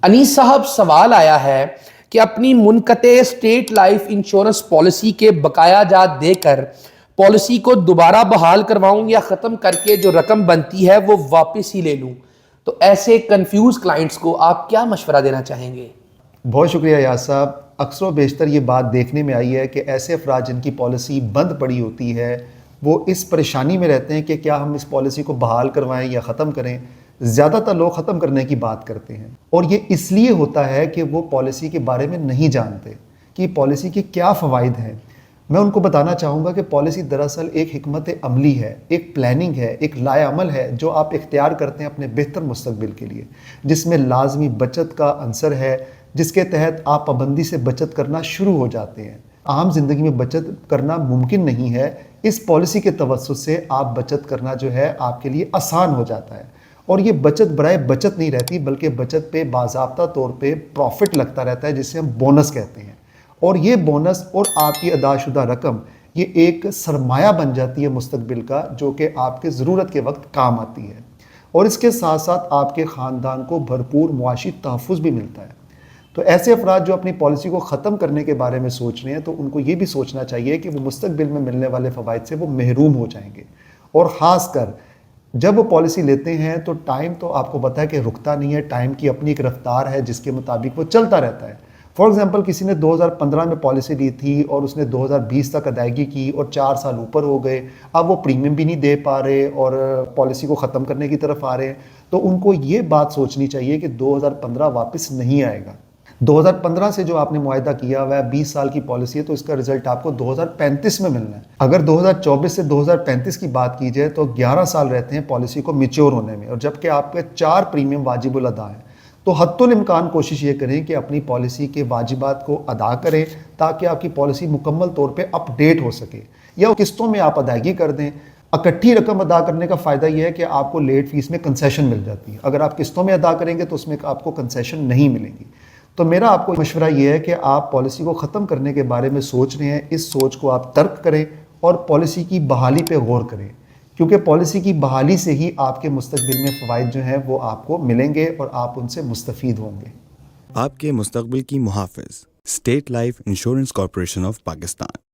انیس صاحب، سوال آیا ہے کہ اپنی منقطع اسٹیٹ لائف انشورنس پالیسی کے بقایا جات دے کر پالیسی کو دوبارہ بحال کرواؤں یا ختم کر کے جو رقم بنتی ہے وہ واپس ہی لے لوں؟ تو ایسے کنفیوز کلائنٹس کو آپ کیا مشورہ دینا چاہیں گے؟ بہت شکریہ یاس صاحب. اکثر و بیشتر یہ بات دیکھنے میں آئی ہے کہ ایسے افراد جن کی پالیسی بند پڑی ہوتی ہے وہ اس پریشانی میں رہتے ہیں کہ کیا ہم اس پالیسی کو بحال کروائیں یا ختم کریں. زیادہ تر لوگ ختم کرنے کی بات کرتے ہیں، اور یہ اس لیے ہوتا ہے کہ وہ پالیسی کے بارے میں نہیں جانتے کہ پالیسی کے کیا فوائد ہیں. میں ان کو بتانا چاہوں گا کہ پالیسی دراصل ایک حکمت عملی ہے، ایک پلاننگ ہے، ایک لائے عمل ہے جو آپ اختیار کرتے ہیں اپنے بہتر مستقبل کے لیے، جس میں لازمی بچت کا عنصر ہے، جس کے تحت آپ پابندی سے بچت کرنا شروع ہو جاتے ہیں. عام زندگی میں بچت کرنا ممکن نہیں ہے، اس پالیسی کے توسط سے آپ بچت کرنا جو ہے آپ کے لیے آسان ہو جاتا ہے. اور یہ بچت برائے بچت نہیں رہتی، بلکہ بچت پہ باضابطہ طور پہ پروفٹ لگتا رہتا ہے، جسے ہم بونس کہتے ہیں. اور یہ بونس اور آپ کی ادا شدہ رقم یہ ایک سرمایہ بن جاتی ہے مستقبل کا، جو کہ آپ کے ضرورت کے وقت کام آتی ہے. اور اس کے ساتھ ساتھ آپ کے خاندان کو بھرپور معاشی تحفظ بھی ملتا ہے. تو ایسے افراد جو اپنی پالیسی کو ختم کرنے کے بارے میں سوچ رہے ہیں تو ان کو یہ بھی سوچنا چاہیے کہ وہ مستقبل میں ملنے والے فوائد سے وہ محروم ہو جائیں گے. اور خاص کر جب وہ پالیسی لیتے ہیں تو ٹائم تو آپ کو پتہ ہے کہ رکتا نہیں ہے، ٹائم کی اپنی ایک رفتار ہے جس کے مطابق وہ چلتا رہتا ہے. فار ایگزامپل کسی نے 2015 میں پالیسی لی تھی اور اس نے 2020 تک ادائیگی کی اور 4 سال اوپر ہو گئے، اب وہ پریمیم بھی نہیں دے پا رہے اور پالیسی کو ختم کرنے کی طرف آ رہے ہیں. تو ان کو یہ بات سوچنی چاہیے کہ 2015 واپس نہیں آئے گا. 2015 سے جو آپ نے معاہدہ کیا ہوا ہے 20 سال کی پالیسی ہے، تو اس کا رزلٹ آپ کو 2035 میں ملنا ہے. اگر 2024 سے 2035 کی بات کی جائے تو 11 سال رہتے ہیں پالیسی کو میچور ہونے میں، اور جبکہ آپ کے 4 پریمیم واجب الادا ہیں. تو حتی الامکان کوشش یہ کریں کہ اپنی پالیسی کے واجبات کو ادا کریں تاکہ آپ کی پالیسی مکمل طور پہ اپ ڈیٹ ہو سکے، یا قسطوں میں آپ ادائیگی کر دیں. اکٹھی رقم ادا کرنے کا فائدہ یہ ہے کہ آپ کو لیٹ فیس میں کنسیشن مل جاتی ہے. اگر آپ قسطوں میں ادا کریں گے تو اس میں آپ کو کنسیشن نہیں ملے گی. تو میرا آپ کو مشورہ یہ ہے کہ آپ پالیسی کو ختم کرنے کے بارے میں سوچ رہے ہیں، اس سوچ کو آپ ترک کریں اور پالیسی کی بحالی پہ غور کریں، کیونکہ پالیسی کی بحالی سے ہی آپ کے مستقبل میں فوائد جو ہیں وہ آپ کو ملیں گے اور آپ ان سے مستفید ہوں گے. آپ کے مستقبل کی محافظ، state life insurance corporation of Pakistan.